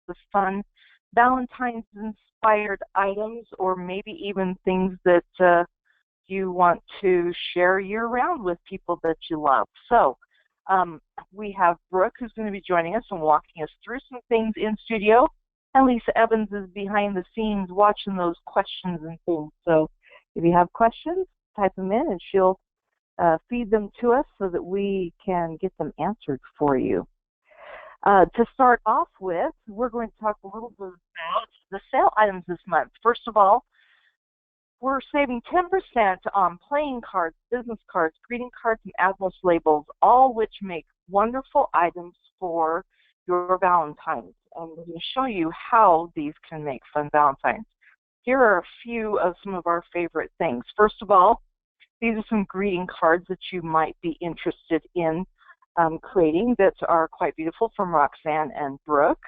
with fun Valentine's-inspired items, or maybe even things that you want to share year-round with people that you love. So we have Brooke, who's going to be joining us and walking us through some things in studio, and Lisa Evans is behind the scenes watching those questions and things. So if you have questions, type them in, and she'll feed them to us so that we can get them answered for you. To start off with, we're going to talk a little bit about the sale items this month. First of all, we're saving 10% on playing cards, business cards, greeting cards, and address labels, all which make wonderful items for your Valentines. And we're going to show you how these can make fun Valentines. Here are a few of some of our favorite things. First of all, these are some greeting cards that you might be interested in creating that are quite beautiful from Roxanne and Brooke.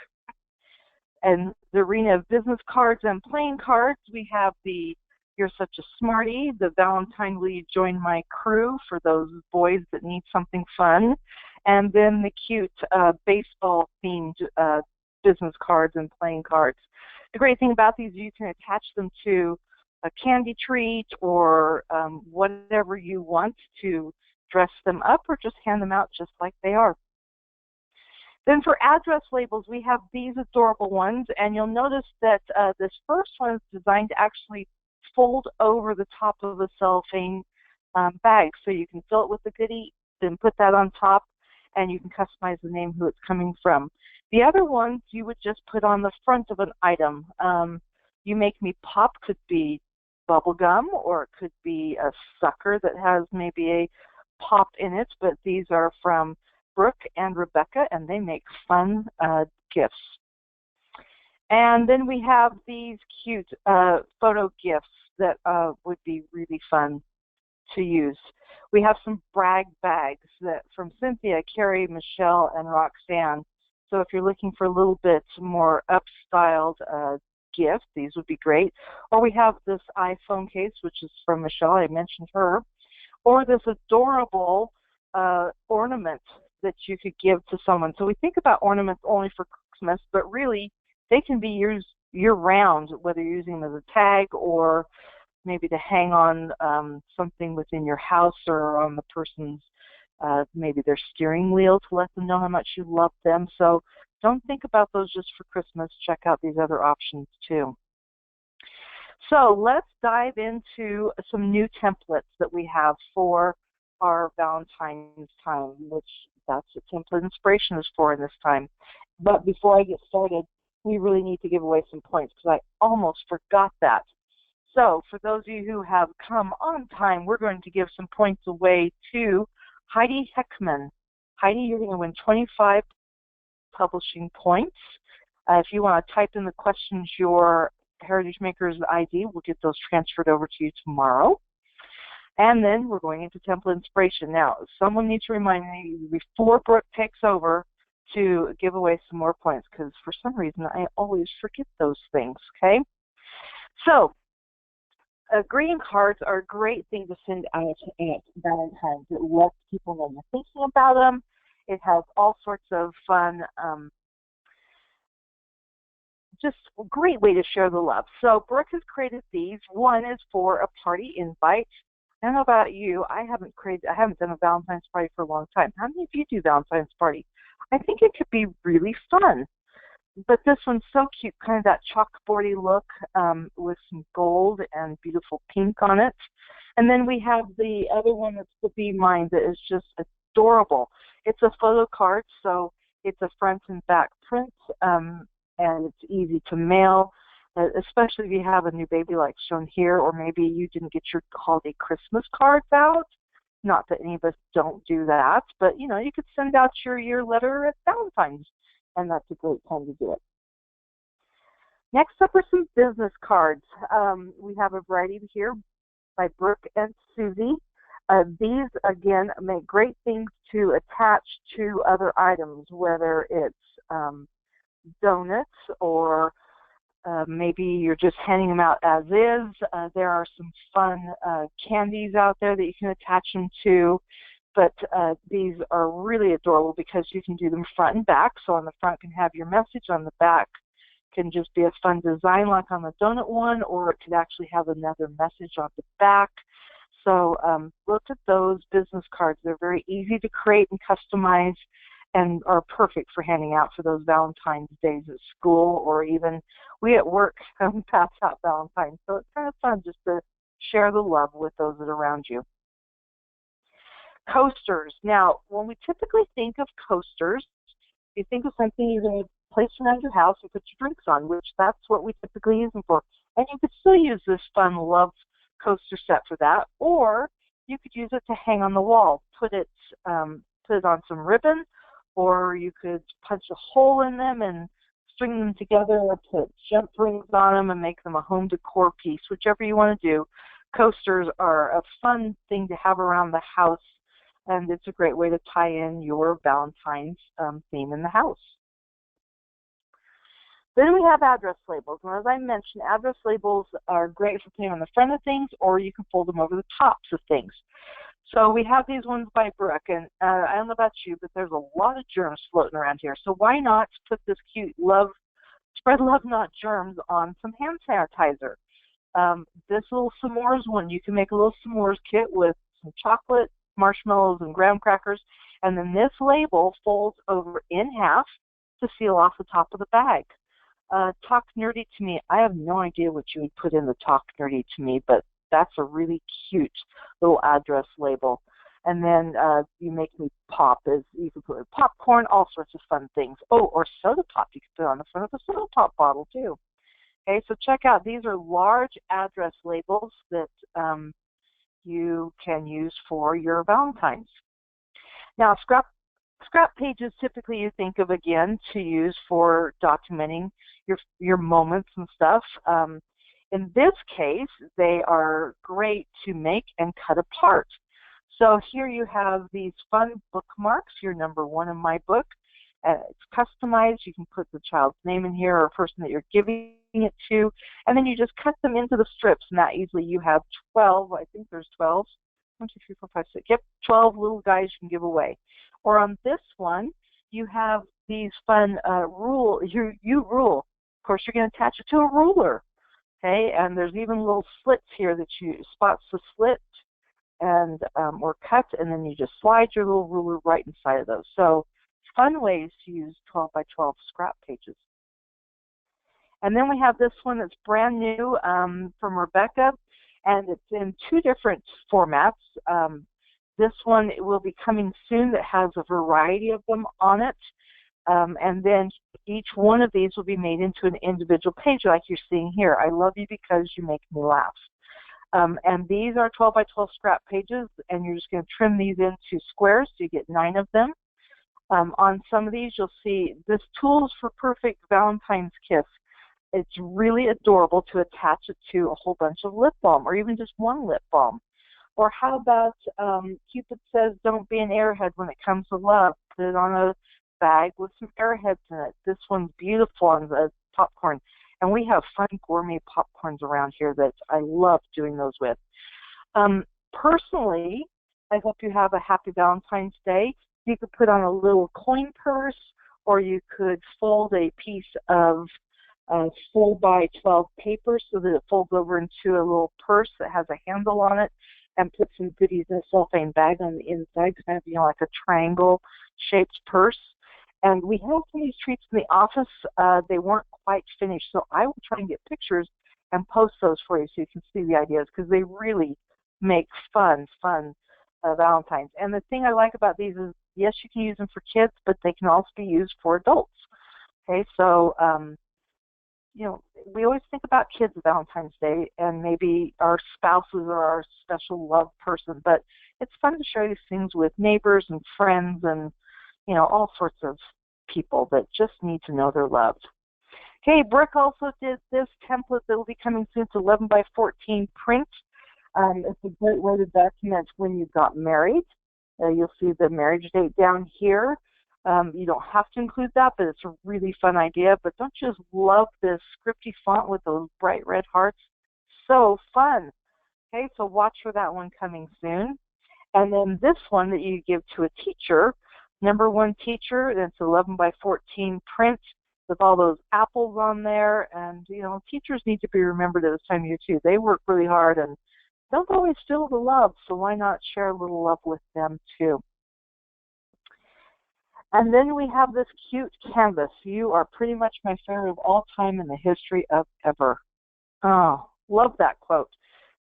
And the arena of business cards and playing cards, we have the You're Such a Smarty, the Valentine Will You Join My Crew for those boys that need something fun, and then the cute baseball-themed business cards and playing cards. The great thing about these, you can attach them to a candy treat or whatever you want to dress them up, or just hand them out just like they are. Then for address labels, we have these adorable ones, and you'll notice that this first one is designed to actually fold over the top of the cellophane bag, so you can fill it with the goodie, then put that on top, and you can customize the name, who it's coming from. The other ones you would just put on the front of an item. You Make Me Pop could be bubble gum, or it could be a sucker that has maybe a pop in it, but these are from Brooke and Rebecca, and they make fun gifts. And then we have these cute photo gifts that would be really fun to use. We have some brag bags that from Cynthia, Carrie, Michelle, and Roxanne. So if you're looking for a little bit more up-styled gift, these would be great. Or we have this iPhone case, which is from Michelle. I mentioned her. Or this adorable ornament that you could give to someone. So we think about ornaments only for Christmas, but really they can be used year-round, whether you're using them as a tag or maybe to hang on something within your house or on the person's, maybe their steering wheel, to let them know how much you love them. So don't think about those just for Christmas. Check out these other options too. So let's dive into some new templates that we have for our Valentine's time, which that's what template inspiration is for in this time. But before I get started, we really need to give away some points because I almost forgot that. So for those of you who have come on time, we're going to give some points away to Heidi Heckman. Heidi, you're going to win 25 publishing points. If you want to type in the questions your Heritage Makers ID, we'll get those transferred over to you tomorrow. And then we're going into template inspiration. Now, someone needs to remind me before Brooke takes over to give away some more points, because for some reason I always forget those things, okay? So, greeting cards are a great thing to send out at Valentine's. It lets people know you're thinking about them. It has all sorts of fun, just a great way to share the love. So Brooke has created these. One is for a party invite. I don't know about you. I haven't done a Valentine's party for a long time. How many of you do Valentine's party? I think it could be really fun. But this one's so cute, kind of that chalkboardy look with some gold and beautiful pink on it. And then we have the other one that's the Be Mine that is just adorable. It's a photo card, so it's a front and back print, and it's easy to mail, especially if you have a new baby like shown here, or maybe you didn't get your holiday Christmas cards out. Not that any of us don't do that, but you know, you could send out your year letter at Valentine's, and that's a great time to do it. Next up are some business cards. We have a variety here by Brooke and Susie. These, again, make great things to attach to other items, whether it's donuts or maybe you're just handing them out as is. There are some fun candies out there that you can attach them to, but these are really adorable because you can do them front and back. So on the front can have your message, on the back can just be a fun design like on the donut one, or it could actually have another message on the back. So look at those business cards. They're very easy to create and customize and are perfect for handing out for those Valentine's days at school, or even we at work pass out Valentines. So it's kind of fun just to share the love with those that are around you. Coasters. Now, when we typically think of coasters, you think of something you're going to place around your house and put your drinks on, which that's what we typically use them for. And you could still use this fun love coaster set for that, or you could use it to hang on the wall. Put it on some ribbon, or you could punch a hole in them and string them together, or put jump rings on them and make them a home decor piece, whichever you want to do. Coasters are a fun thing to have around the house, and it's a great way to tie in your Valentine's theme in the house. Then we have address labels. And as I mentioned, address labels are great for putting on the front of things, or you can fold them over the tops of things. So we have these ones by Brooke, and I don't know about you, but there's a lot of germs floating around here. So why not put this cute spread love, not germs, on some hand sanitizer? This little s'mores one, you can make a little s'mores kit with some chocolate, marshmallows, and graham crackers, and then this label folds over in half to seal off the top of the bag. Talk nerdy to me. I have no idea what you would put in the talk nerdy to me, but that's a really cute little address label. And then you make me pop. You can put popcorn, all sorts of fun things. Oh, or soda pop. You can put on the front of the soda pop bottle too. Okay, so check out. These are large address labels that you can use for your Valentines. Now, scrap pages typically you think of, again, to use for documenting your moments and stuff. In this case, they are great to make and cut apart. So here you have these fun bookmarks. You're number one in my book. It's customized. You can put the child's name in here or a person that you're giving it to, and then you just cut them into the strips, and that easily you have 12. I think there's 12. 1, 2, 3, 4, 5, 6. Yep, 12 little guys you can give away. Or on this one, you have these fun rule. You rule. Of course, you're going to attach it to a ruler. Okay, and there's even little slits here that you spots the slit and or cut, and then you just slide your little ruler right inside of those. So fun ways to use 12 by 12 scrap pages. And then we have this one that's brand new from Rebecca, and it's in 2 different formats. This one will be coming soon that has a variety of them on it. And then each one of these will be made into an individual page like you're seeing here. I love you because you make me laugh. And these are 12 by 12 scrap pages, and you're just going to trim these into squares, so you get 9 of them. On some of these, you'll see this Tools for Perfect Valentine's Kiss. It's really adorable to attach it to a whole bunch of lip balm, or even just one lip balm. Or how about Cupid says, don't be an airhead when it comes to love. Put it on a bag with some airheads in it. This one's beautiful on the popcorn. And we have fun gourmet popcorns around here that I love doing those with. Personally, I hope you have a happy Valentine's Day. You could put on a little coin purse, or you could fold a piece of 4 by 12 paper so that it folds over into a little purse that has a handle on it, and put some goodies in a cellophane bag on the inside, kind of, like a triangle-shaped purse. And we have some of these treats in the office. They weren't quite finished, so I will try and get pictures and post those for you so you can see the ideas, because they really make fun Valentines. And the thing I like about these is, yes, you can use them for kids, but they can also be used for adults. Okay, so we always think about kids Valentine's Day and maybe our spouses or our special love person, but it's fun to share these things with neighbors and friends and, all sorts of people that just need to know they're loved. Okay, Brooke also did this template that will be coming soon. It's 11 by 14 print. It's a great way to document when you got married. You'll see the marriage date down here. You don't have to include that, but it's a really fun idea. But don't you just love this scripty font with those bright red hearts? So fun. Okay, so watch for that one coming soon. And then this one that you give to a teacher, number 1 teacher, that's 11 by 14 print. with all those apples on there. And, you know, teachers need to be remembered at this time of year too. They work really hard and don't always feel the love, so why not share a little love with them too? And then we have this cute canvas. You are pretty much my favorite of all time in the history of ever. Oh, love that quote.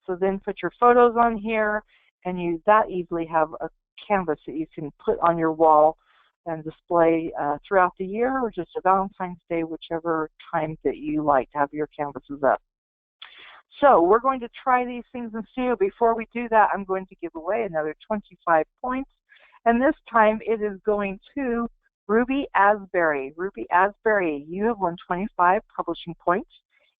So then put your photos on here, and you that easily have a canvas that you can put on your wall and display throughout the year, or just a Valentine's Day, whichever time that you like to have your canvases up. So we're going to try these things in studio. Before we do that, I'm going to give away another 25 points. And this time it is going to Ruby Asbury. Ruby Asbury, you have won 25 publishing points.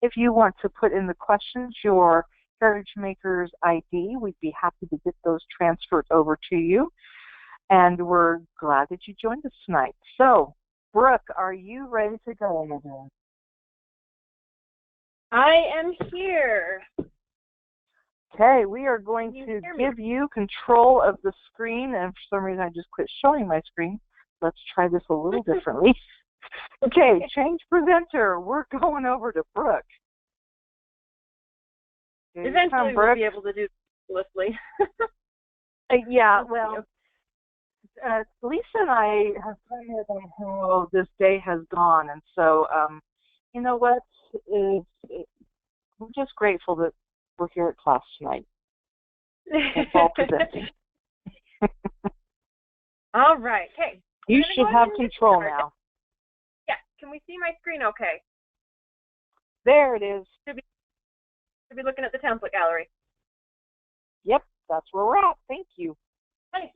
If you want to put in the questions your Heritage Makers ID, we'd be happy to get those transferred over to you. And we're glad that you joined us tonight. So, Brooke, are you ready to go, my dear? I am here. Okay, we are going to give you control of the screen, and for some reason I just quit showing my screen. Let's try this a little differently. Okay, change presenter. We're going over to Brooke. Eventually we'll be able to do this swiftly. Yeah, well, Lisa and I have commented on how this day has gone, and so, you know what, we're just grateful that we're here at class tonight. It's all presenting. All right. Okay. You should have control now. Yeah. Can we see my screen okay? There it is. Should be looking at the template gallery. Yep. That's where we're at. Thank you. Nice.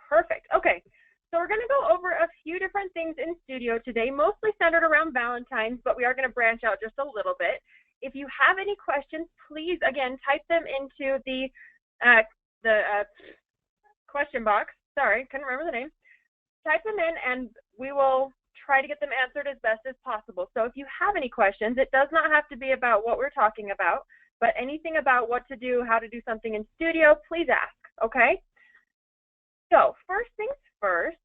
Perfect. Okay. So we're going to go over a few different things in studio today, mostly centered around Valentine's, but we are going to branch out just a little bit. If you have any questions, please, again, type them into the question box. Sorry, couldn't remember the name. Type them in, and we will try to get them answered as best as possible. So if you have any questions, it does not have to be about what we're talking about, but anything about what to do, how to do something in studio, please ask, okay? So first things first,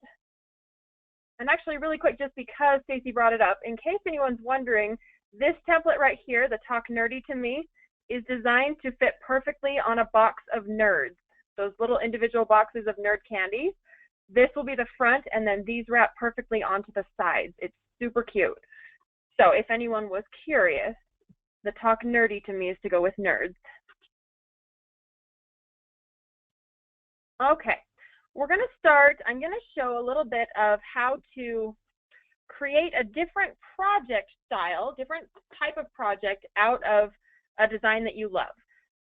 and actually really quick, just because Stacy brought it up, in case anyone's wondering, this template right here, the Talk Nerdy to Me, is designed to fit perfectly on a box of nerds, those little individual boxes of nerd candy. This will be the front, and then these wrap perfectly onto the sides. It's super cute. So if anyone was curious, the Talk Nerdy to Me is to go with nerds. Okay, we're going to start. I'm going to show a little bit of how to create a different project style, different type of project out of a design that you love.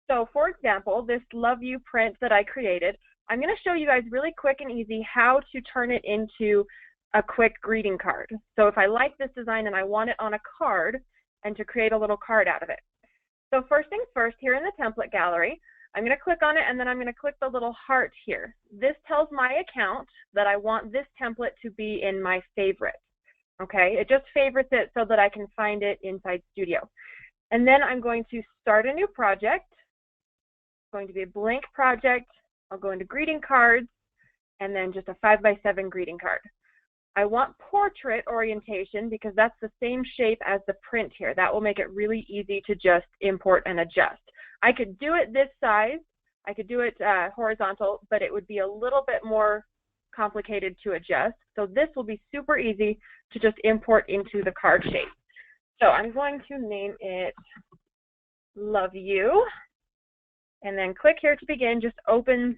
So for example, this Love You print that I created, I'm going to show you guys really quick and easy how to turn it into a quick greeting card. So if I like this design and I want it on a card, and to create a little card out of it. So first things first, here in the template gallery, I'm going to click on it, and then I'm going to click the little heart here. This tells my account that I want this template to be in my favorites. Okay, it just favorites it so that I can find it inside Studio. And then I'm going to start a new project. It's going to be a blank project. I'll go into greeting cards, and then just a 5x7 greeting card. I want portrait orientation because that's the same shape as the print here. That will make it really easy to just import and adjust. I could do it this size. I could do it horizontal, but it would be a little bit more complicated to adjust. So this will be super easy to just import into the card shape. So I'm going to name it Love You, and then click here to begin. Just open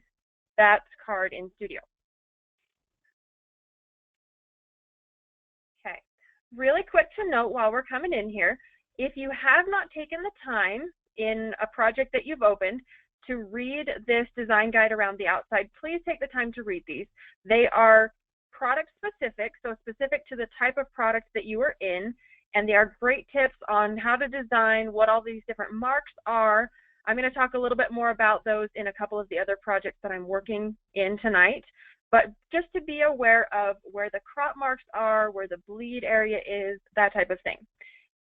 that card in Studio. Okay, really quick to note while we're coming in here, if you have not taken the time in a project that you've opened to read this design guide around the outside, please take the time to read these. They are product specific, so specific to the type of product that you are in, and they are great tips on how to design, what all these different marks are. I'm going to talk a little bit more about those in a couple of the other projects that I'm working in tonight, but just to be aware of where the crop marks are, where the bleed area is, that type of thing.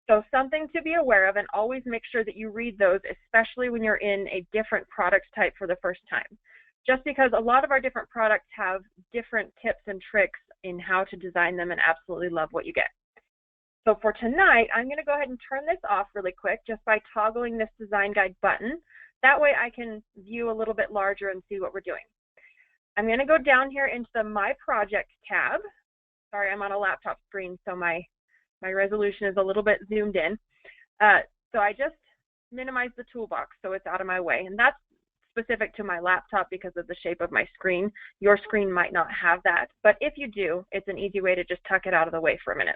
So something to be aware of, and always make sure that you read those, especially when you're in a different product type for the first time. Just because a lot of our different products have different tips and tricks in how to design them, and absolutely love what you get. So for tonight, I'm going to go ahead and turn this off really quick just by toggling this design guide button. That way I can view a little bit larger and see what we're doing. I'm going to go down here into the My Project tab. Sorry, I'm on a laptop screen, so my resolution is a little bit zoomed in. So I just minimized the toolbox so it's out of my way. And that's specific to my laptop because of the shape of my screen. Your screen might not have that, but if you do, it's an easy way to just tuck it out of the way for a minute.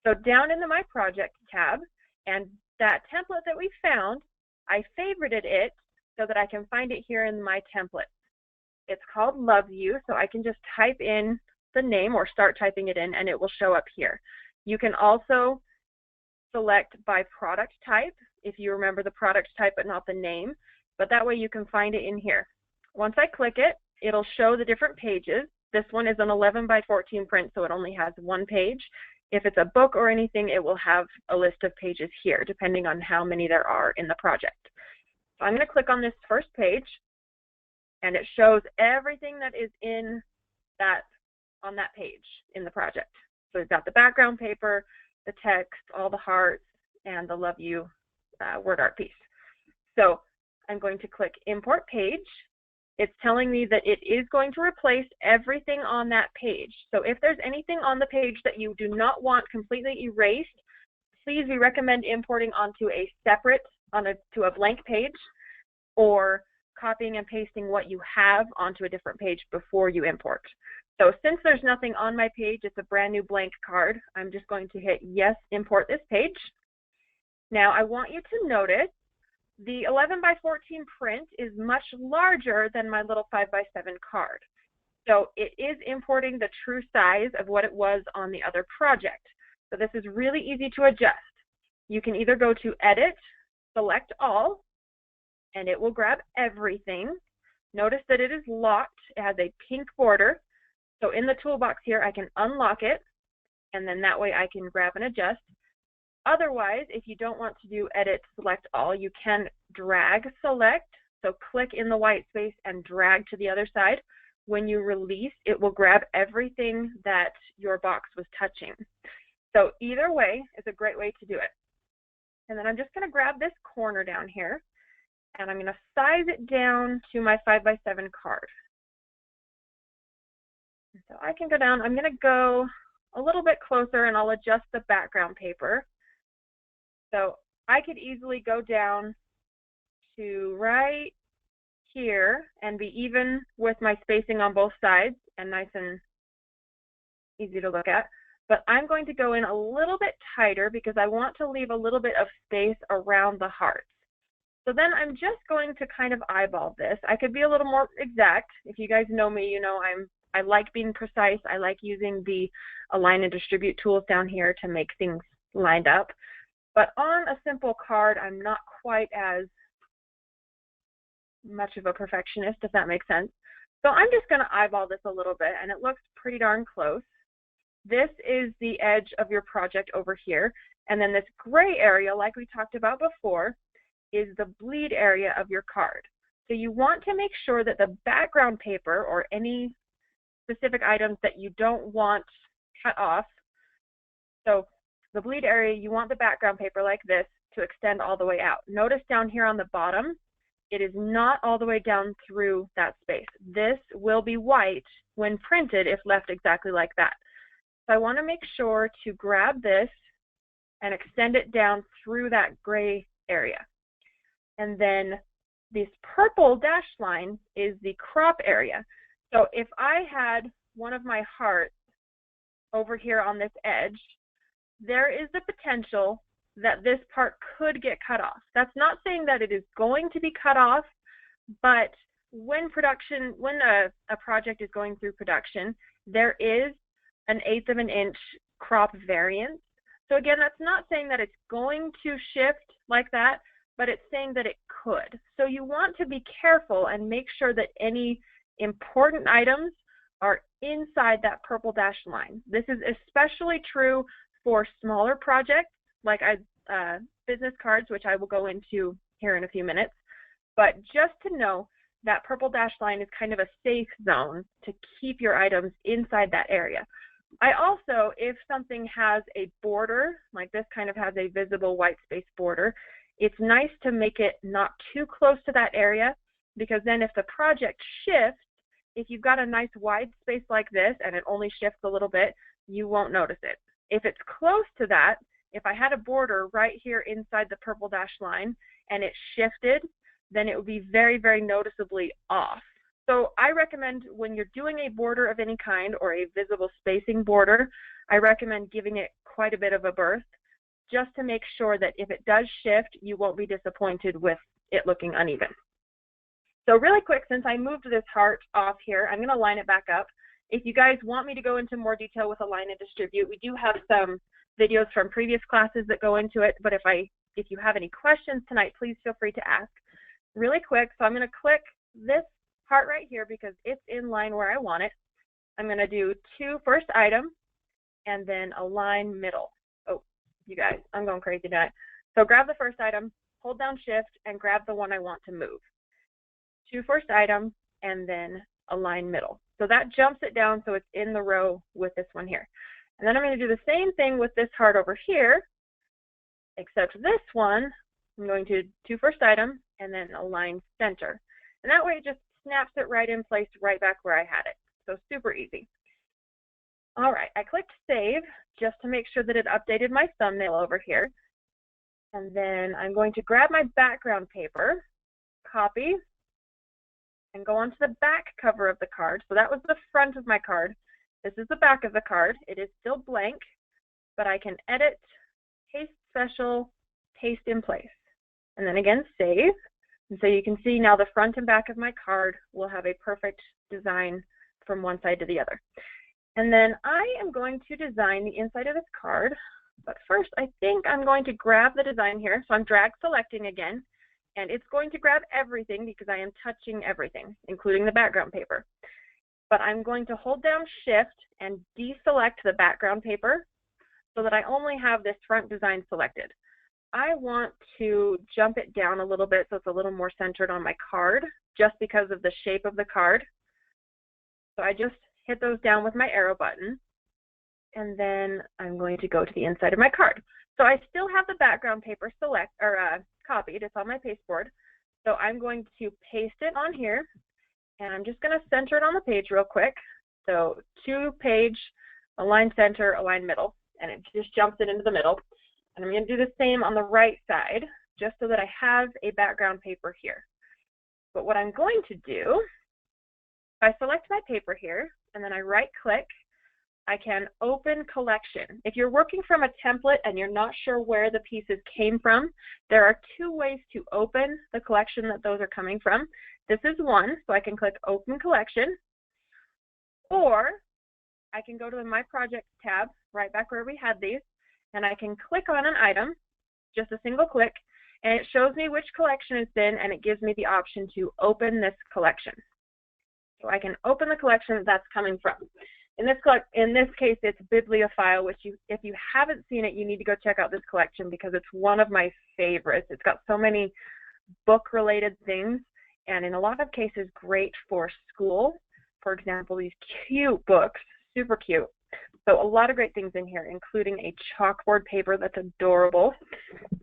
So down in the My Project tab, and that template that we found, I favorited it so that I can find it here in my template. It's called Love You, so I can just type in the name or start typing it in and it will show up here. You can also select by product type if you remember the product type but not the name, but that way you can find it in here. Once I click it, it'll show the different pages. This one is an 11 by 14 print, so it only has one page. If it's a book or anything, it will have a list of pages here, depending on how many there are in the project. So I'm going to click on this first page, and it shows everything that is on that page in the project. So we've got the background paper, the text, all the hearts, and the Love You word art piece. So I'm going to click Import Page. It's telling me that it is going to replace everything on that page. So if there's anything on the page that you do not want completely erased, please, we recommend importing onto a separate, to a blank page, or copying and pasting what you have onto a different page before you import. So since there's nothing on my page, it's a brand new blank card, I'm just going to hit Yes, Import this page. Now I want you to notice the 11 by 14 print is much larger than my little 5 by 7 card. So it is importing the true size of what it was on the other project. So this is really easy to adjust. You can either go to Edit, Select All, and it will grab everything. Notice that it is locked. It has a pink border. So in the toolbox here, I can unlock it, and then that way I can grab and adjust. Otherwise, if you don't want to do Edit, Select All, you can drag Select. So click in the white space and drag to the other side. When you release, it will grab everything that your box was touching. So either way is a great way to do it. And then I'm just going to grab this corner down here, and I'm going to size it down to my 5 by 7 card. So I can go down. I'm going to go a little bit closer, and I'll adjust the background paper. So I could easily go down to right here and be even with my spacing on both sides and nice and easy to look at. But I'm going to go in a little bit tighter because I want to leave a little bit of space around the hearts. So then I'm just going to kind of eyeball this. I could be a little more exact. If you guys know me, you know I like being precise. I like using the Align and Distribute tools down here to make things lined up. But on a simple card, I'm not quite as much of a perfectionist, if that makes sense. So I'm just going to eyeball this a little bit, and it looks pretty darn close. This is the edge of your project over here. And then this gray area, like we talked about before, is the bleed area of your card. So you want to make sure that the background paper or any specific items that you don't want cut off, so the bleed area, you want the background paper like this to extend all the way out. Notice down here on the bottom, it is not all the way down through that space. This will be white when printed if left exactly like that. So I want to make sure to grab this and extend it down through that gray area. And then this purple dashed line is the crop area. So if I had one of my hearts over here on this edge, there is the potential that this part could get cut off. That's not saying that it is going to be cut off, but when a project is going through production, there is an 1/8 of an inch crop variance. So again, that's not saying that it's going to shift like that, but it's saying that it could. So you want to be careful and make sure that any important items are inside that purple dashed line. This is especially true for smaller projects like business cards, which I will go into here in a few minutes. But just to know that purple dashed line is kind of a safe zone to keep your items inside that area. I also, if something has a border, like this kind of has a visible white space border, it's nice to make it not too close to that area, because then if the project shifts, if you've got a nice wide space like this and it only shifts a little bit, you won't notice it. If it's close to that, if I had a border right here inside the purple dashed line and it shifted, then it would be very, very noticeably off. So I recommend when you're doing a border of any kind or a visible spacing border, I recommend giving it quite a bit of a berth just to make sure that if it does shift, you won't be disappointed with it looking uneven. So really quick, since I moved this heart off here, I'm going to line it back up. If you guys want me to go into more detail with align and distribute, we do have some videos from previous classes that go into it, but if you have any questions tonight, please feel free to ask. Really quick, so I'm going to click this heart right here because it's in line where I want it. I'm going to do to first item and then align middle. Oh, you guys, I'm going crazy tonight. So grab the first item, hold down shift, and grab the one I want to move. To first item and then align middle. So that jumps it down so it's in the row with this one here. And then I'm going to do the same thing with this heart over here, except this one, I'm going to first item and then align center. And that way it just snaps it right in place right back where I had it. So super easy. All right, I clicked save just to make sure that it updated my thumbnail over here. And then I'm going to grab my background paper, copy, and go onto the back cover of the card. So that was the front of my card. This is the back of the card. It is still blank, but I can edit, paste special, paste in place. And then again, save. And so you can see now the front and back of my card will have a perfect design from one side to the other. And then I am going to design the inside of this card. But first, I think I'm going to grab the design here. So I'm drag selecting again. And it's going to grab everything because I am touching everything, including the background paper. But I'm going to hold down shift and deselect the background paper so that I only have this front design selected. I want to jump it down a little bit so it's a little more centered on my card just because of the shape of the card. So I just hit those down with my arrow button. And then I'm going to go to the inside of my card. So I still have the background paper copied. It's on my pasteboard. So I'm going to paste it on here, and I'm just going to center it on the page real quick. So to page, align center, align middle, and it just jumps it into the middle. And I'm going to do the same on the right side, just so that I have a background paper here. But what I'm going to do, if I select my paper here, and then I right click, I can open collection. If you're working from a template and you're not sure where the pieces came from, there are two ways to open the collection that those are coming from. This is one, so I can click open collection, or I can go to the My Projects tab, right back where we had these, and I can click on an item, just a single click, and it shows me which collection it's in, and it gives me the option to open this collection. So I can open the collection that's coming from. In this case, it's Bibliophile, which if you haven't seen it, you need to go check out this collection because it's one of my favorites. It's got so many book-related things, and in a lot of cases, great for school. For example, these cute books, super cute. So a lot of great things in here, including a chalkboard paper that's adorable,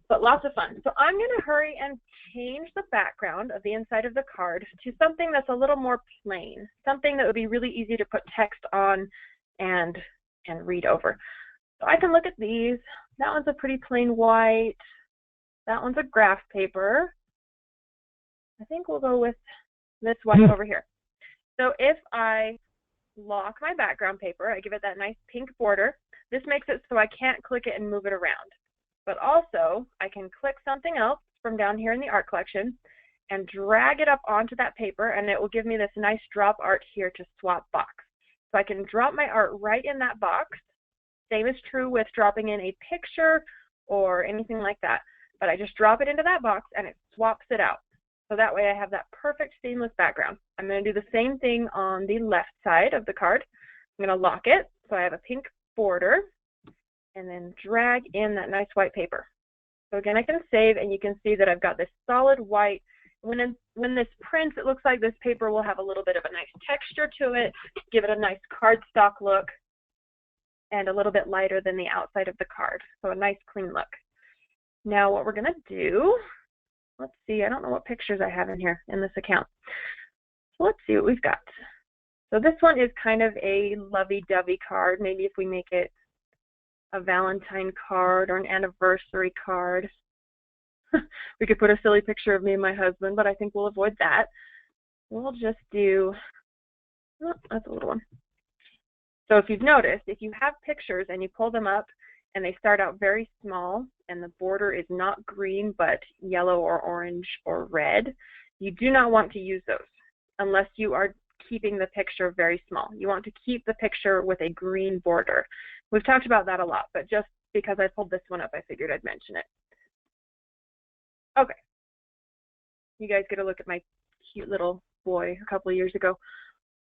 but lots of fun. So I'm going to hurry and change the background of the inside of the card to something that's a little more plain, something that would be really easy to put text on and read over. So I can look at these. That one's a pretty plain white. That one's a graph paper. I think we'll go with this one over here. So if I lock my background paper, I give it that nice pink border. This makes it so I can't click it and move it around. But also, I can click something else from down here in the art collection and drag it up onto that paper, and it will give me this nice drop art here to swap box. So I can drop my art right in that box. Same is true with dropping in a picture or anything like that. But I just drop it into that box and it swaps it out. So that way I have that perfect seamless background. I'm going to do the same thing on the left side of the card. I'm going to lock it so I have a pink border and then drag in that nice white paper. So again, I can save, and you can see that I've got this solid white. When this prints, it looks like this paper will have a little bit of a nice texture to it, give it a nice cardstock look. and a little bit lighter than the outside of the card. So a nice clean look. Now what we're going to do, let's see, I don't know what pictures I have in here in this account. So let's see what we've got. So this one is kind of a lovey-dovey card. Maybe if we make it a Valentine card or an anniversary card. We could put a silly picture of me and my husband, but I think we'll avoid that. We'll just do, oh, that's a little one. So if you've noticed, if you have pictures and you pull them up and they start out very small and the border is not green but yellow or orange or red, you do not want to use those unless you are keeping the picture very small. You want to keep the picture with a green border. We've talked about that a lot, but just because I pulled this one up, I figured I'd mention it. Okay. You guys get a look at my cute little boy a couple of years ago,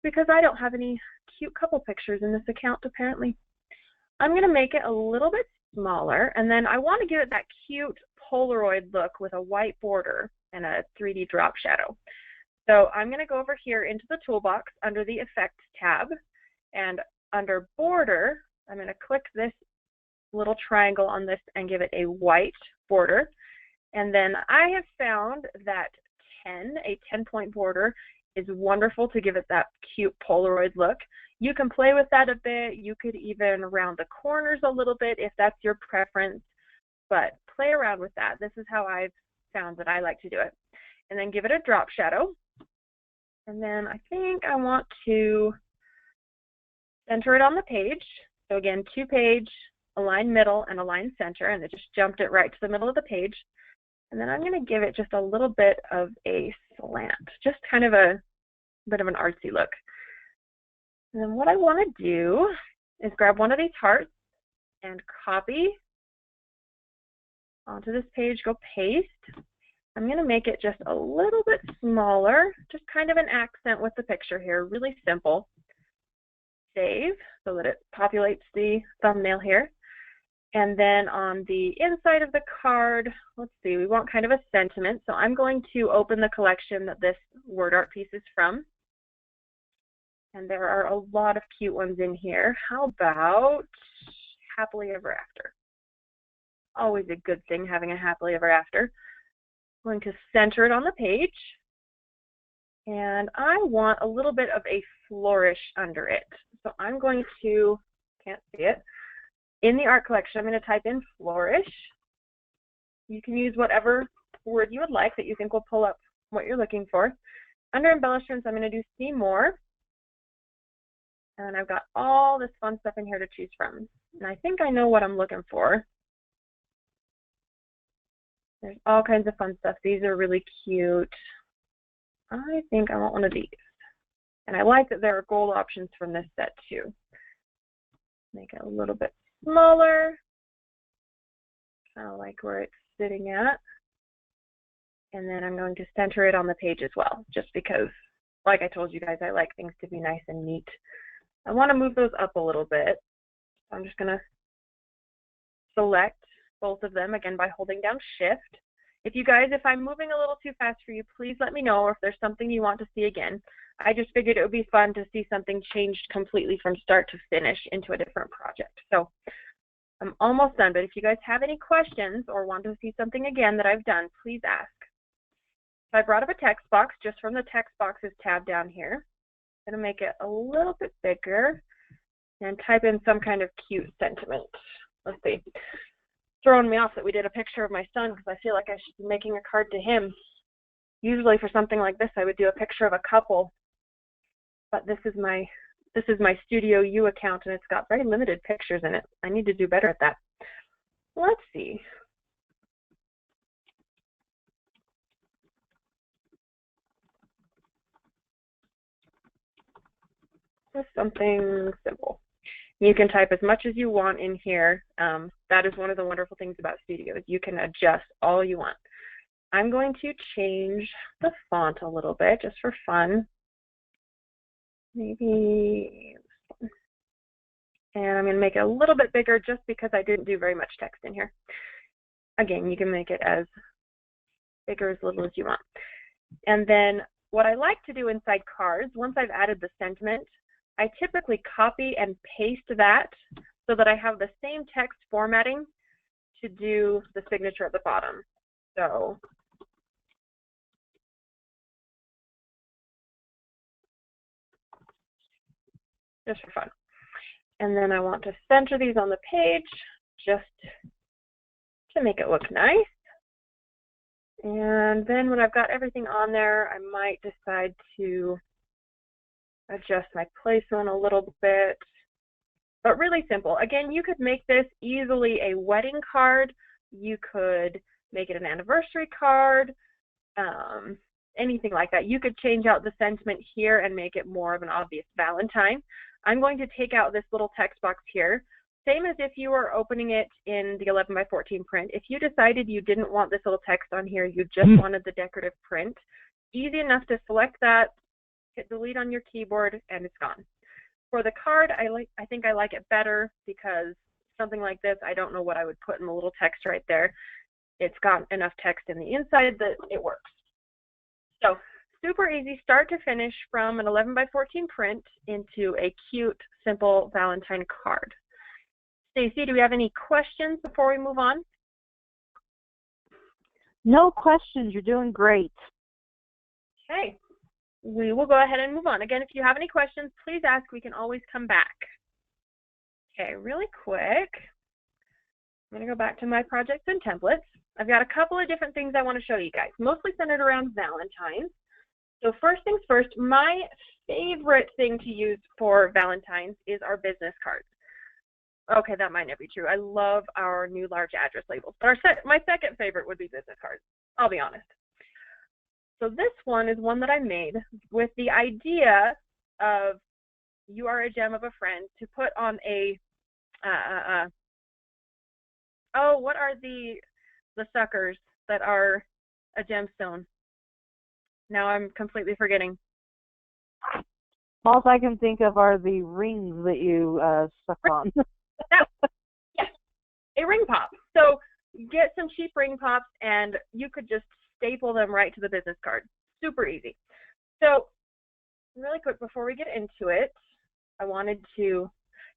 because I don't have any cute couple pictures in this account apparently. I'm going to make it a little bit smaller, and then I want to give it that cute Polaroid look with a white border and a 3D drop shadow. So I'm going to go over here into the toolbox under the Effects tab, and under Border, I'm going to click this little triangle on this and give it a white border. And then I have found that a 10-point border is wonderful to give it that cute Polaroid look. You can play with that a bit. You could even round the corners a little bit if that's your preference, but play around with that. This is how I've found that I like to do it. And then give it a drop shadow. And then I think I want to center it on the page. So again, 2-page, align middle, and align center, and it just jumped it right to the middle of the page. And then I'm going to give it just a little bit of a slant, just kind of a bit of an artsy look. And then what I want to do is grab one of these hearts and copy onto this page, go paste. I'm going to make it just a little bit smaller, just kind of an accent with the picture here, really simple. Save so that it populates the thumbnail here. And then on the inside of the card, let's see, we want kind of a sentiment. So I'm going to open the collection that this word art piece is from. And there are a lot of cute ones in here. How about happily ever after? Always a good thing having a happily ever after. I'm going to center it on the page. And I want a little bit of a flourish under it. So I'm going to, can't see it, in the art collection, I'm going to type in flourish. You can use whatever word you would like that you think will pull up what you're looking for. Under embellishments, I'm going to do see more. And I've got all this fun stuff in here to choose from. And I think I know what I'm looking for. There's all kinds of fun stuff. These are really cute. I think I want one of these. And I like that there are gold options from this set too. Make it a little bit smaller. Kind of like where it's sitting at. And then I'm going to center it on the page as well, just because, like I told you guys, I like things to be nice and neat. I want to move those up a little bit. I'm just going to select both of them, again, by holding down Shift. If I'm moving a little too fast for you, please let me know, or if there's something you want to see again. I just figured it would be fun to see something changed completely from start to finish into a different project. So I'm almost done, but if you guys have any questions or want to see something again that I've done, please ask. So I brought up a text box just from the text boxes tab down here. I'm going to make it a little bit bigger and type in some kind of cute sentiment. Let's see. Throwing me off that we did a picture of my son because I feel like I should be making a card to him. Usually for something like this, I would do a picture of a couple, but this is my Studio U account and it's got very limited pictures in it. I need to do better at that. Let's see. Just something simple. You can type as much as you want in here. That is one of the wonderful things about Studio is you can adjust all you want. I'm going to change the font a little bit just for fun. Maybe, and I'm going to make it a little bit bigger just because I didn't do very much text in here. Again, you can make it as big or as little as you want. And then what I like to do inside cards, once I've added the sentiment, I typically copy and paste that so that I have the same text formatting to do the signature at the bottom. So just for fun. And then I want to center these on the page just to make it look nice. And then when I've got everything on there, I might decide to adjust my placement a little bit. But really simple. Again, you could make this easily a wedding card. You could make it an anniversary card, anything like that. You could change out the sentiment here and make it more of an obvious Valentine. I'm going to take out this little text box here. Same as if you were opening it in the 11 by 14 print. If you decided you didn't want this little text on here, you just wanted the decorative print, easy enough to select that, hit delete on your keyboard, and it's gone. For the card, I think I like it better because something like this, I don't know what I would put in the little text right there. It's got enough text in the inside that it works. So super easy start to finish from an 11 by 14 print into a cute, simple Valentine card. Stacy, do we have any questions before we move on? No questions. You're doing great. Okay. We will go ahead and move on. Again, if you have any questions, please ask. We can always come back. Okay, really quick. I'm going to go back to my projects and templates. I've got a couple of different things I want to show you guys, mostly centered around Valentine's. So first things first, my favorite thing to use for Valentine's is our business cards. Okay, that might not be true. I love our new large address labels, but my second favorite would be business cards, I'll be honest. So this one is one that I made with the idea of you are a gem of a friend to put on a, oh, what are the suckers that are a gemstone? Now I'm completely forgetting. All I can think of are the rings that you stuck on. Yes, a ring pop. So get some cheap ring pops and you could just staple them right to the business card. Super easy. So really quick before we get into it, I wanted to,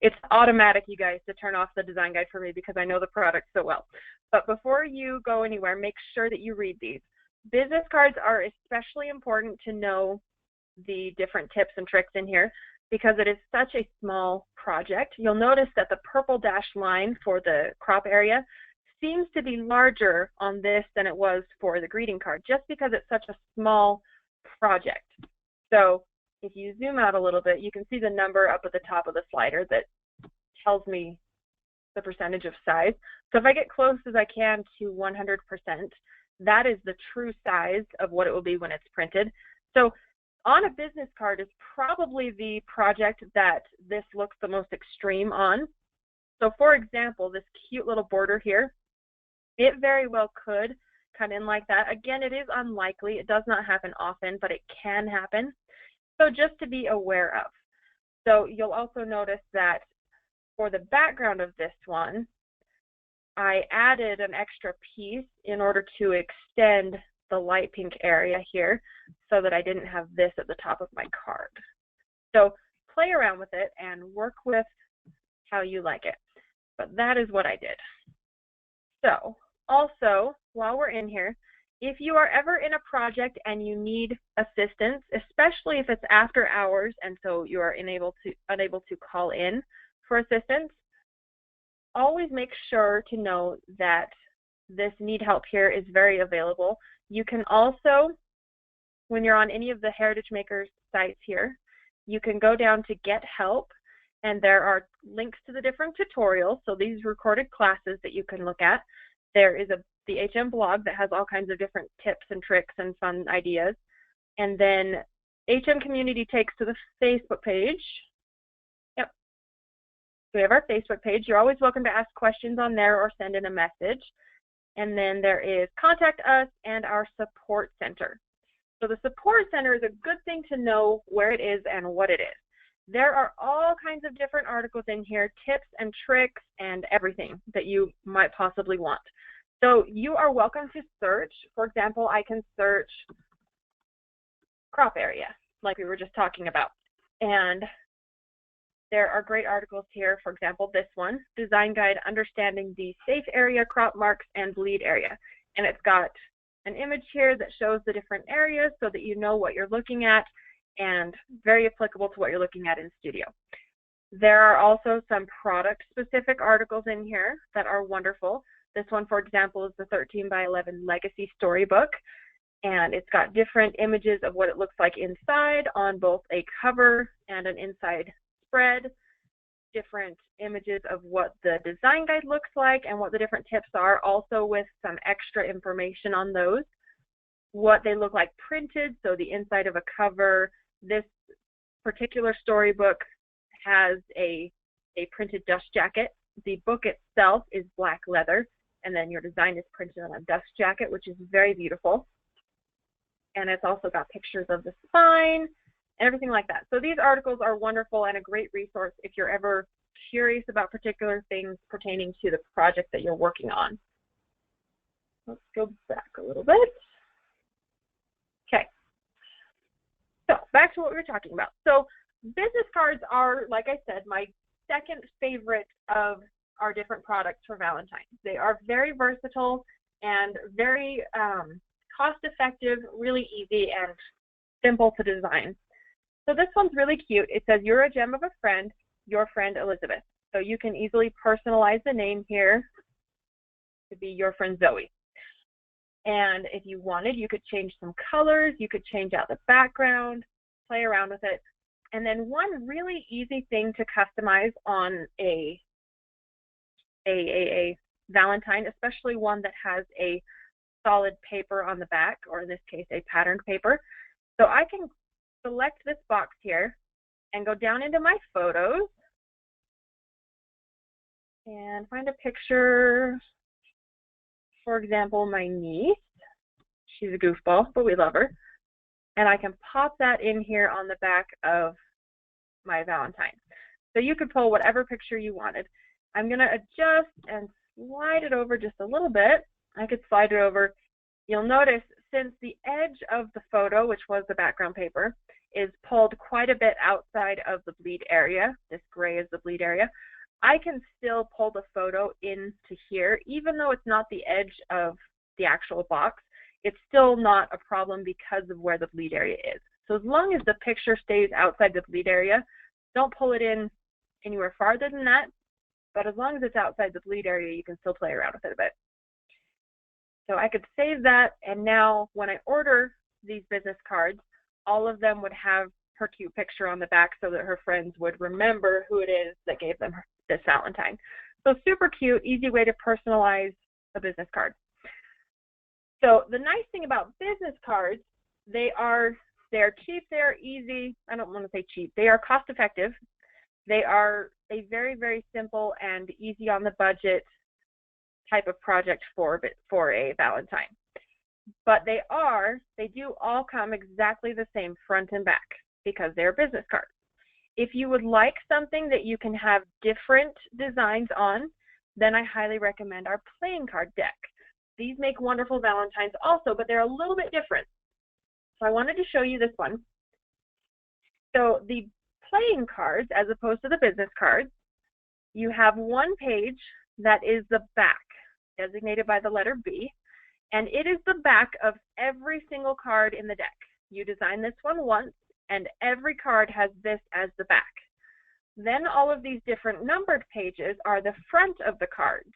it's automatic, you guys, to turn off the design guide for me because I know the product so well. But before you go anywhere, make sure that you read these. Business cards are especially important to know the different tips and tricks in here because it is such a small project. You'll notice that the purple dashed line for the crop area seems to be larger on this than it was for the greeting card, just because it's such a small project. So if you zoom out a little bit, you can see the number up at the top of the slider that tells me the percentage of size. So if I get close as I can to 100%, that is the true size of what it will be when it's printed. So on a business card is probably the project that this looks the most extreme on. So for example, this cute little border here, it very well could come in like that. Again, it is unlikely. It does not happen often, but it can happen. So just to be aware of. So you'll also notice that for the background of this one, I added an extra piece in order to extend the light pink area here so that I didn't have this at the top of my card. So play around with it and work with how you like it. But that is what I did. So also, while we're in here, if you are ever in a project and you need assistance, especially if it's after hours and so you are unable to call in for assistance, always make sure to know that this need help here is very available. You can also, when you're on any of the Heritage Makers sites here, you can go down to Get Help, and there are links to the different tutorials. So these recorded classes that you can look at. There is the HM blog that has all kinds of different tips and tricks and fun ideas. And then HM Community takes to the Facebook page. Yep. So we have our Facebook page. You're always welcome to ask questions on there or send in a message. And then there is Contact Us and our Support Center. So the Support Center is a good thing to know where it is and what it is. There are all kinds of different articles in here, tips and tricks and everything that you might possibly want. So you are welcome to search. For example, I can search crop area, like we were just talking about. And There are great articles here. For example, this one, Design Guide, Understanding the Safe Area, Crop Marks, and Bleed Area. And it's got an image here that shows the different areas so that you know what you're looking at, and very applicable to what you're looking at in studio. There are also some product-specific articles in here that are wonderful. This one, for example, is the 13 by 11 Legacy Storybook, and it's got different images of what it looks like inside on both a cover and an inside spread, different images of what the design guide looks like and what the different tips are, also with some extra information on those, what they look like printed, so the inside of a cover. This particular storybook has a printed dust jacket. The book itself is black leather, and then your design is printed on a dust jacket, which is very beautiful. And it's also got pictures of the spine and everything like that. So these articles are wonderful and a great resource if you're ever curious about particular things pertaining to the project that you're working on. Let's go back a little bit. Okay. So back to what we were talking about. So business cards are, like I said, my second favorite of our different products for Valentine's. They are very versatile and very cost-effective, really easy and simple to design. So this one's really cute. It says, "You're a gem of a friend, your friend Elizabeth." So you can easily personalize the name here to be your friend Zoe. And if you wanted, you could change some colors, you could change out the background, play around with it. And then one really easy thing to customize on a Valentine, especially one that has a solid paper on the back, or in this case, a patterned paper. So I can select this box here and go down into my photos and find a picture. For example, my niece. She's a goofball, but we love her. And I can pop that in here on the back of my Valentine. So you could pull whatever picture you wanted. I'm going to adjust and slide it over just a little bit. I could slide it over. You'll notice since the edge of the photo, which was the background paper, is pulled quite a bit outside of the bleed area, this gray is the bleed area, I can still pull the photo into here, even though it's not the edge of the actual box. It's still not a problem because of where the bleed area is. So as long as the picture stays outside the bleed area, don't pull it in anywhere farther than that, but as long as it's outside the bleed area, you can still play around with it a bit. So I could save that, and now when I order these business cards, all of them would have her cute picture on the back so that her friends would remember who it is that gave them this Valentine. So super cute, easy way to personalize a business card. So the nice thing about business cards, they're cheap, they're easy. I don't want to say cheap. They are cost effective. They are a very, very simple and easy on the budget type of project for a Valentine. But they do all come exactly the same front and back because they're business cards. If you would like something that you can have different designs on, then I highly recommend our playing card deck. These make wonderful Valentines also, but they're a little bit different. So I wanted to show you this one. So the playing cards, as opposed to the business cards, you have one page that is the back, designated by the letter B, and it is the back of every single card in the deck. You design this one once, and every card has this as the back. Then all of these different numbered pages are the front of the cards.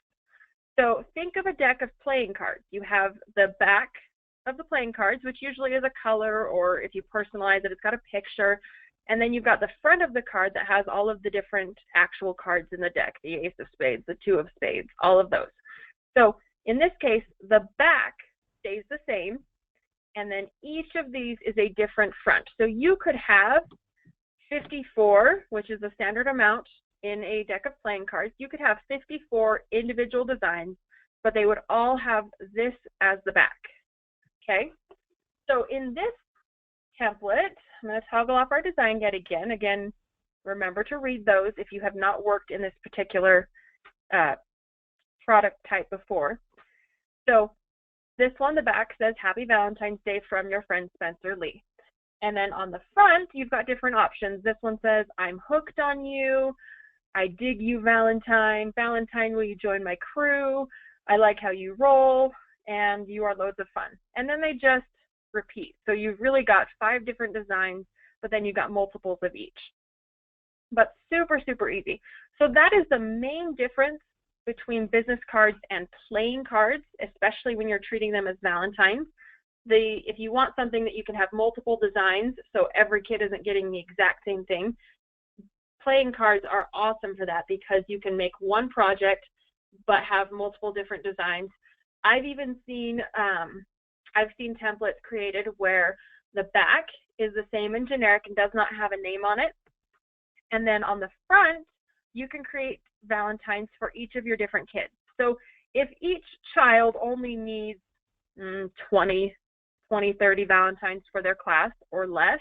So think of a deck of playing cards. You have the back of the playing cards, which usually is a color, or if you personalize it, it's got a picture. And then you've got the front of the card that has all of the different actual cards in the deck, the ace of spades, the two of spades, all of those. So in this case, the back stays the same, and then each of these is a different front. So you could have 54, which is the standard amount in a deck of playing cards. You could have 54 individual designs, but they would all have this as the back. Okay? So in this template, I'm going to toggle off our design guide again. Again, remember to read those if you have not worked in this particular product type before. So this one, the back says, "Happy Valentine's Day from your friend Spencer Lee." And then on the front, you've got different options. This one says, I'm hooked on you. I dig you, Valentine. Valentine, will you join my crew? I like how you roll, and you are loads of fun. And then they just repeat. So you've really got 5 different designs, but then you've got multiples of each. But super, super easy. So that is the main difference between business cards and playing cards, especially when you're treating them as Valentines. If you want something that you can have multiple designs, so every kid isn't getting the exact same thing, playing cards are awesome for that because you can make one project but have multiple different designs. I've even seen templates created where the back is the same and generic and does not have a name on it. And then on the front, you can create Valentines for each of your different kids. So if each child only needs 20, 30 Valentines for their class or less,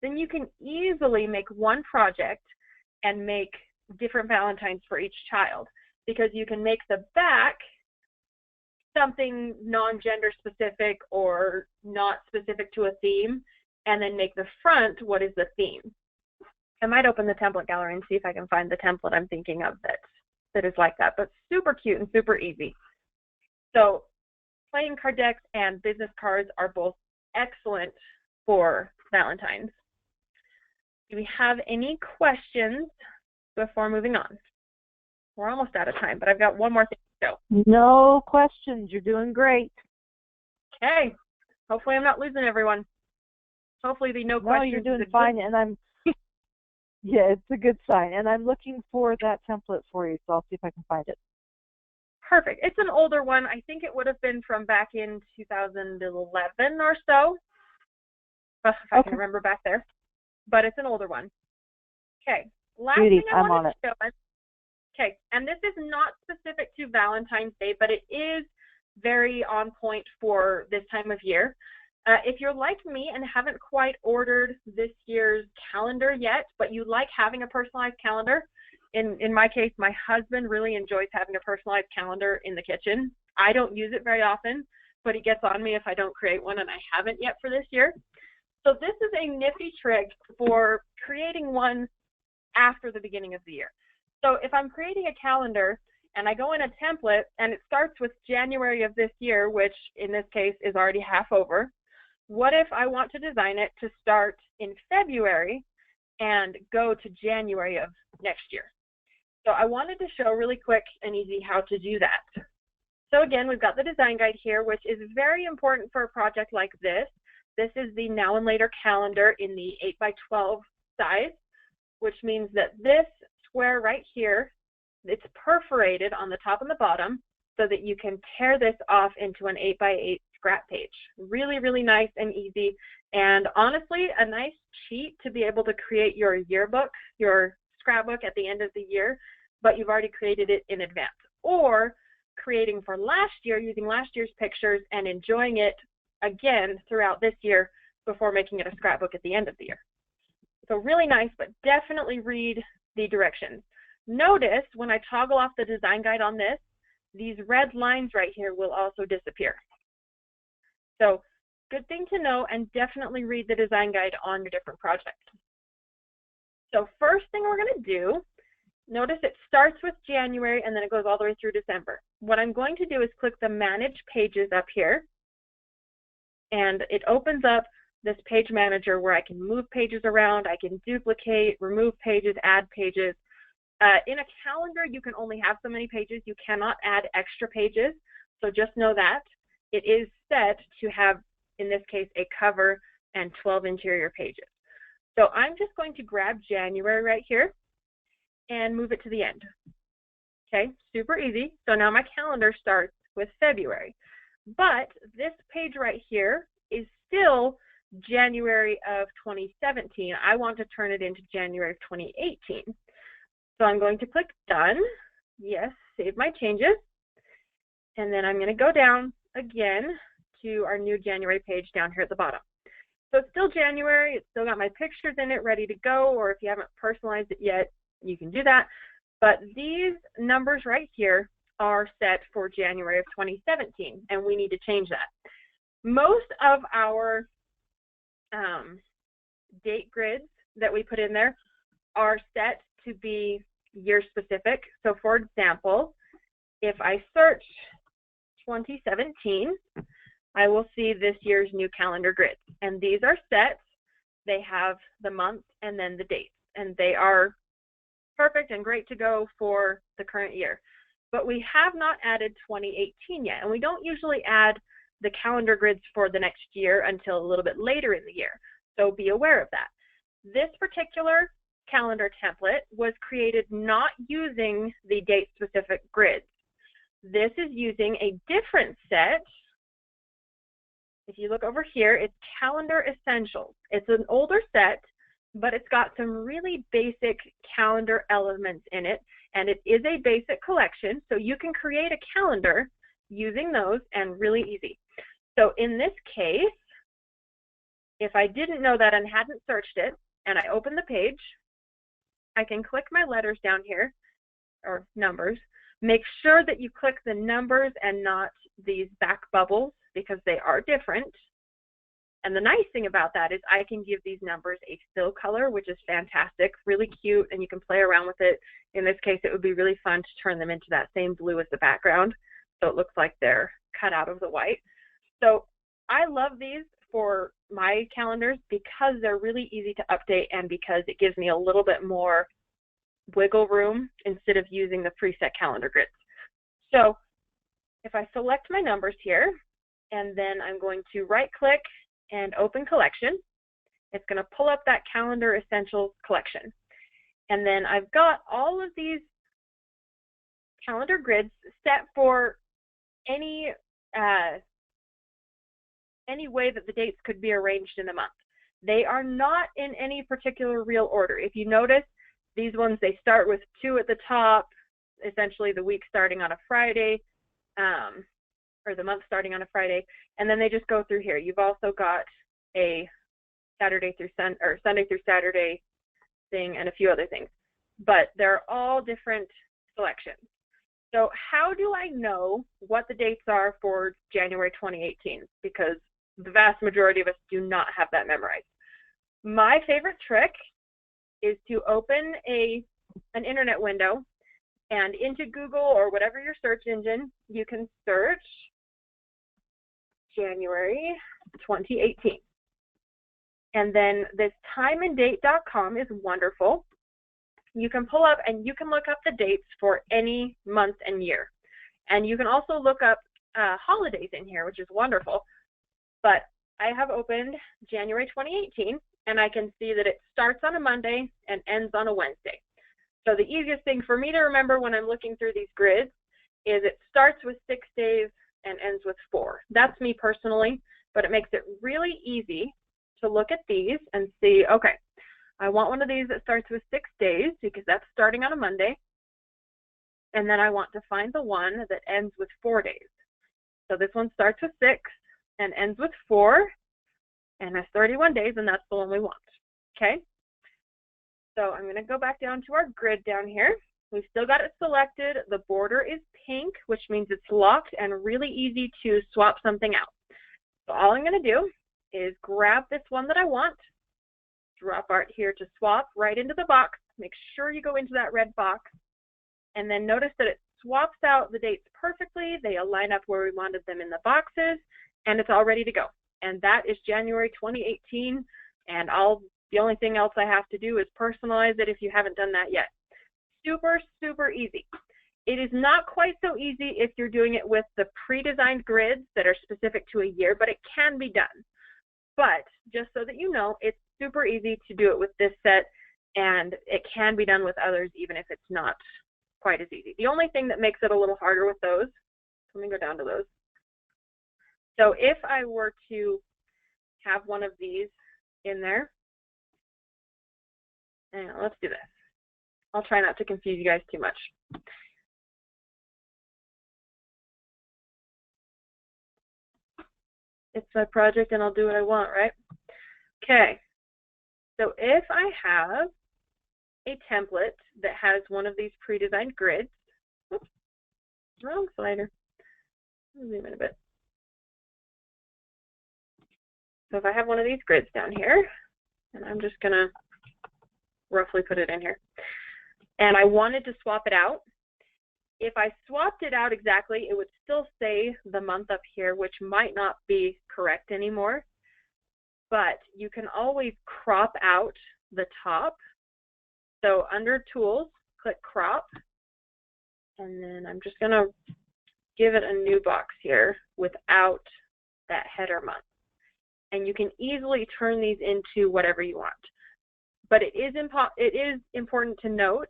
then you can easily make one project and make different Valentines for each child, because you can make the back something non-gender specific or not specific to a theme, and then make the front what is the theme. I might open the template gallery and see if I can find the template I'm thinking of that is like that, but super cute and super easy. So playing card decks and business cards are both excellent for Valentine's. Do we have any questions before moving on? We're almost out of time, but I've got one more thing to show. No questions. You're doing great. Okay. Hopefully I'm not losing everyone. Hopefully the no questions. No, you're doing fine, and I'm yeah, it's a good sign. And I'm looking for that template for you, so I'll see if I can find it. Perfect. It's an older one. I think it would have been from back in 2011 or so, if I can remember back there. But it's an older one. Okay. Last thing I want to show us. Okay, and this is not specific to Valentine's Day, but it is very on point for this time of year. If you're like me and haven't quite ordered this year's calendar yet, but you like having a personalized calendar, in my case, my husband really enjoys having a personalized calendar in the kitchen. I don't use it very often, but he gets on me if I don't create one, and I haven't yet for this year. So this is a nifty trick for creating one after the beginning of the year. So if I'm creating a calendar and I go in a template and it starts with January of this year, which in this case is already half over, what if I want to design it to start in February and go to January of next year? So I wanted to show really quick and easy how to do that. So again, we've got the design guide here, which is very important for a project like this. This is the Now and Later calendar in the 8x12 size, which means that this square right here, it's perforated on the top and the bottom so that you can tear this off into an 8x8 scrap page. Really, really nice and easy, and honestly, a nice cheat to be able to create your yearbook, your scrapbook at the end of the year, but you've already created it in advance. Or creating for last year, using last year's pictures and enjoying it again throughout this year before making it a scrapbook at the end of the year. So really nice, but definitely read the directions. Notice when I toggle off the design guide on this, these red lines right here will also disappear. So good thing to know, and definitely read the design guide on your different projects. So first thing we're going to do, notice it starts with January and then it goes all the way through December. What I'm going to do is click the Manage Pages up here, and it opens up this page manager where I can move pages around, I can duplicate, remove pages, add pages. In a calendar, you can only have so many pages. You cannot add extra pages, so just know that. It is set to have, in this case, a cover and 12 interior pages. So I'm just going to grab January right here and move it to the end. Okay, super easy. So now my calendar starts with February. But this page right here is still January of 2017. I want to turn it into January of 2018. So I'm going to click Done. Yes, save my changes. And then I'm going to go down again to our new January page down here at the bottom. So it's still January. It's still got my pictures in it ready to go, or if you haven't personalized it yet, you can do that. But these numbers right here are set for January of 2017, and we need to change that. Most of our date grids that we put in there are set to be year specific. So for example, if I search 2017, I will see this year's new calendar grids. And these are set. They have the month and then the dates. And they are perfect and great to go for the current year. But we have not added 2018 yet. And we don't usually add the calendar grids for the next year until a little bit later in the year. So be aware of that. This particular calendar template was created not using the date-specific grids. This is using a different set. If you look over here, it's Calendar Essentials. It's an older set, but it's got some really basic calendar elements in it, and it is a basic collection, so you can create a calendar using those and really easy. So in this case, if I didn't know that and hadn't searched it, and I open the page, I can click my letters down here, or numbers. Make sure that you click the numbers and not these back bubbles because they are different. And the nice thing about that is I can give these numbers a fill color, which is fantastic, really cute, and you can play around with it. In this case, it would be really fun to turn them into that same blue as the background, so it looks like they're cut out of the white. So I love these for my calendars because they're really easy to update and because it gives me a little bit more wiggle room instead of using the preset calendar grids. So if I select my numbers here, and then I'm going to right click and open collection, it's going to pull up that Calendar Essentials collection. And then I've got all of these calendar grids set for any way that the dates could be arranged in a month. They are not in any particular real order. If you notice, these ones, they start with 2 at the top, essentially the week starting on a Friday, or the month starting on a Friday, and then they just go through here. You've also got a Sunday through Saturday thing and a few other things, but they're all different selections. So how do I know what the dates are for January 2018? Because the vast majority of us do not have that memorized. My favorite trick is to open an internet window, and into Google or whatever your search engine, you can search January 2018. And then this timeanddate.com is wonderful. You can pull up and you can look up the dates for any month and year. And you can also look up holidays in here, which is wonderful. But I have opened January 2018, and I can see that it starts on a Monday and ends on a Wednesday. So the easiest thing for me to remember when I'm looking through these grids is it starts with 6 days and ends with 4. That's me personally, but it makes it really easy to look at these and see, okay, I want one of these that starts with 6 days because that's starting on a Monday. And then I want to find the one that ends with 4 days. So this one starts with 6 and ends with 4 and has 31 days, and that's the one we want, okay? So I'm going to go back down to our grid down here. We've still got it selected. The border is pink, which means it's locked and really easy to swap something out. So all I'm going to do is grab this one that I want, drop art here to swap right into the box. Make sure you go into that red box, and then notice that it swaps out the dates perfectly. They align up where we wanted them in the boxes, and it's all ready to go. And that is January 2018, and the only thing else I have to do is personalize it if you haven't done that yet. Super, super easy. It is not quite so easy if you're doing it with the pre-designed grids that are specific to a year, but it can be done. But just so that you know, it's super easy to do it with this set, and it can be done with others even if it's not quite as easy. The only thing that makes it a little harder with those, let me go down to those. So if I were to have one of these in there, hang on, let's do this. I'll try not to confuse you guys too much. It's my project and I'll do what I want, right? Okay, so if I have a template that has one of these pre-designed grids, oops, wrong slider, zoom in a bit. So if I have one of these grids down here, And I'm just going to roughly put it in here. And I wanted to swap it out. If I swapped it out exactly, it would still say the month up here, which might not be correct anymore. But you can always crop out the top. So under Tools, click Crop. And then I'm just going to give it a new box here without that header month. And you can easily turn these into whatever you want. But it is important to note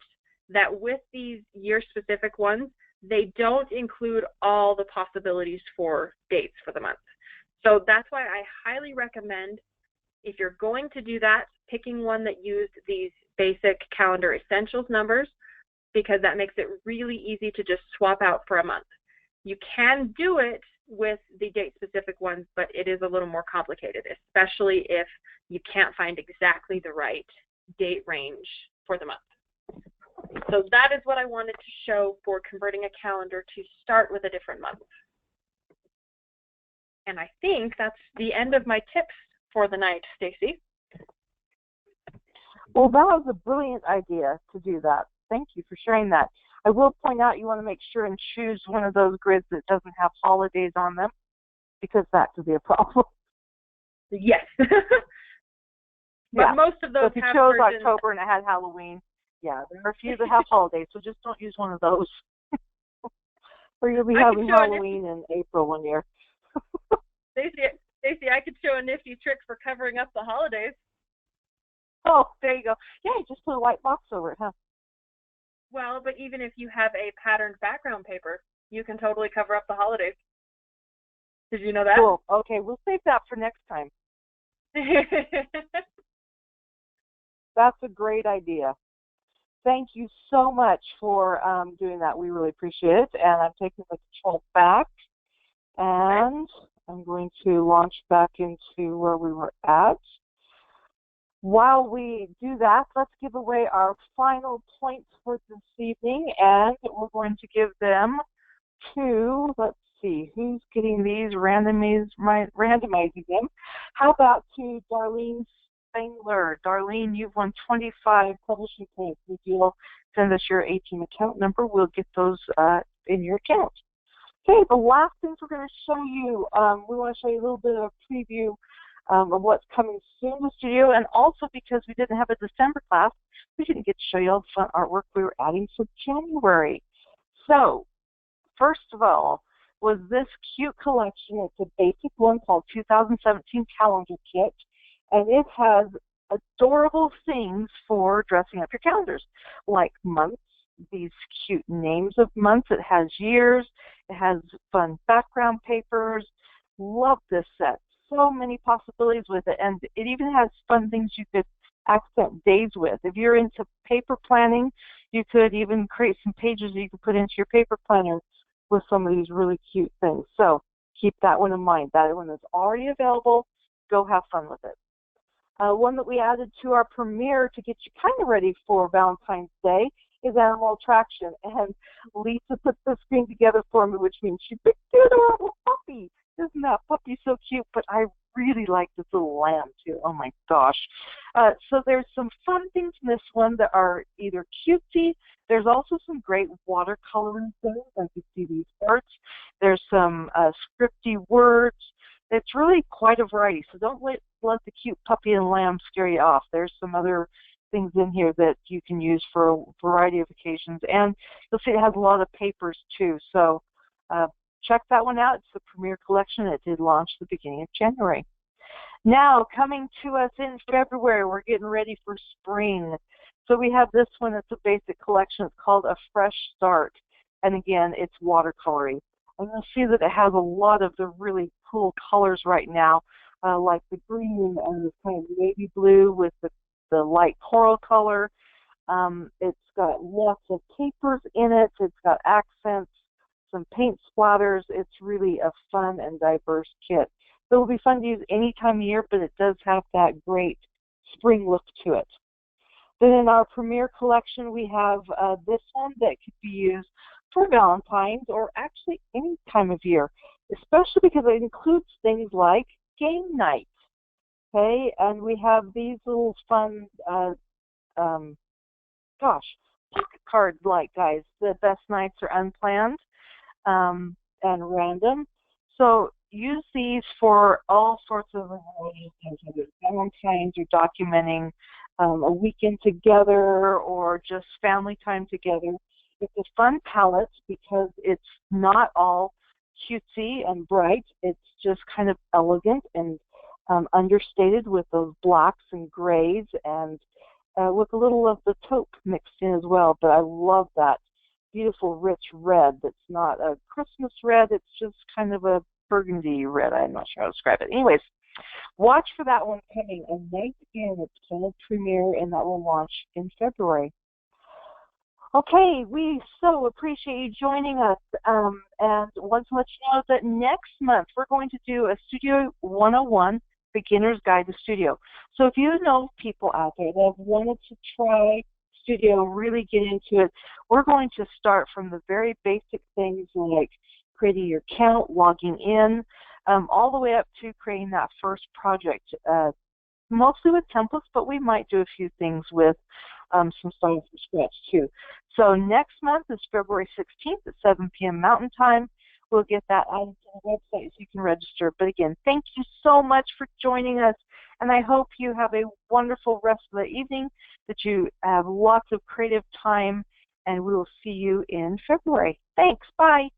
that with these year-specific ones, they don't include all the possibilities for dates for the month. So that's why I highly recommend, if you're going to do that, picking one that used these basic calendar essentials numbers, because that makes it really easy to just swap out for a month. You can do it with the date-specific ones, but it is a little more complicated, especially if you can't find exactly the right date range for the month. So that is what I wanted to show for converting a calendar to start with a different month. And I think that's the end of my tips for the night, Stacy. Well, that was a brilliant idea to do that. Thank you for sharing that. I will point out you want to make sure and choose one of those grids that doesn't have holidays on them, because that could be a problem. Yes. But most of those so if you have chose versions. October and it had Halloween, yeah, there are a few that have holidays, so just don't use one of those. Or you'll be having Halloween in April one year. Stacey, I could show a nifty trick for covering up the holidays. Oh, there you go. Yeah, just put a white box over it, huh? Well, but even if you have a patterned background paper, you can totally cover up the holidays. Did you know that? Cool. Okay, we'll save that for next time. That's a great idea. Thank you so much for doing that. We really appreciate it. And I'm taking the control back, and I'm going to launch back into where we were at. While we do that, let's give away our final points for this evening, and we're going to give them to, let's see, who's getting these, randomizing them. How about to Darlene Spangler? Darlene, you've won 25 publishing points. If you'll send us your ATM account number, we'll get those in your account. Okay, the last things we're going to show you, we want to show you a little bit of a preview of what's coming soon in the studio, and also because we didn't have a December class, we didn't get to show you all the fun artwork we were adding for January. So, first of all, was this cute collection. It's a basic one called 2017 Calendar Kit, and it has adorable things for dressing up your calendars, like months, these cute names of months. It has years. It has fun background papers. Love this set. So many possibilities with it, and it even has fun things you could accent days with. If you're into paper planning, you could even create some pages that you could put into your paper planner with some of these really cute things. So keep that one in mind. That one is already available. Go have fun with it. One that we added to our premiere to get you kind of ready for Valentine's Day is Animal Attraction. And Lisa put the screen together for me, which means she picked the adorable puppy. Isn't that puppy so cute? But I really like this little lamb, too. Oh, my gosh. So there's some fun things in this one that are either cutesy. There's also some great watercoloring things, as you see these parts. There's some scripty words. It's really quite a variety. So don't let the cute puppy and lamb scare you off. There's some other things in here that you can use for a variety of occasions. And you'll see it has a lot of papers, too. So check that one out. It's the Premier Collection. It did launch the beginning of January. Now, coming to us in February, we're getting ready for spring. So we have this one. It's a basic collection. It's called A Fresh Start. And again, it's watercoloring. And you'll see that it has a lot of the really cool colors right now, like the green and the kind of navy blue with the light coral color. It's got lots of papers in it. It's got accents, some paint splatters. It's really a fun and diverse kit. So it will be fun to use any time of year, but it does have that great spring look to it. Then in our Premier Collection, we have this one that could be used for Valentine's or actually any time of year, especially because it includes things like game night. Okay, and we have these little fun, um, pocket card-like guys. The best nights are unplanned and random. So use these for all sorts of things, whether it's Valentines or documenting a weekend together or just family time together. It's a fun palette because it's not all cutesy and bright. It's just kind of elegant and understated with those blacks and grays and with a little of the taupe mixed in as well. But I love that beautiful rich red that's not a Christmas red. It's just kind of a burgundy red. I'm not sure how to describe it. Anyways, watch for that one coming. And once again, it's called Premiere, and that will launch in February. Okay, we so appreciate you joining us. And want to let you know that next month we're going to do a Studio 101 Beginner's Guide to Studio. So if you know people out there that have wanted to try Studio, really get into it, we're going to start from the very basic things like creating your account, logging in, all the way up to creating that first project, mostly with templates, but we might do a few things with some styles from scratch too. So next month is February 16th at 7 p.m. Mountain Time. We'll get that added to the website so you can register. But again, thank you so much for joining us, and I hope you have a wonderful rest of the evening, that you have lots of creative time, and we will see you in February. Thanks. Bye.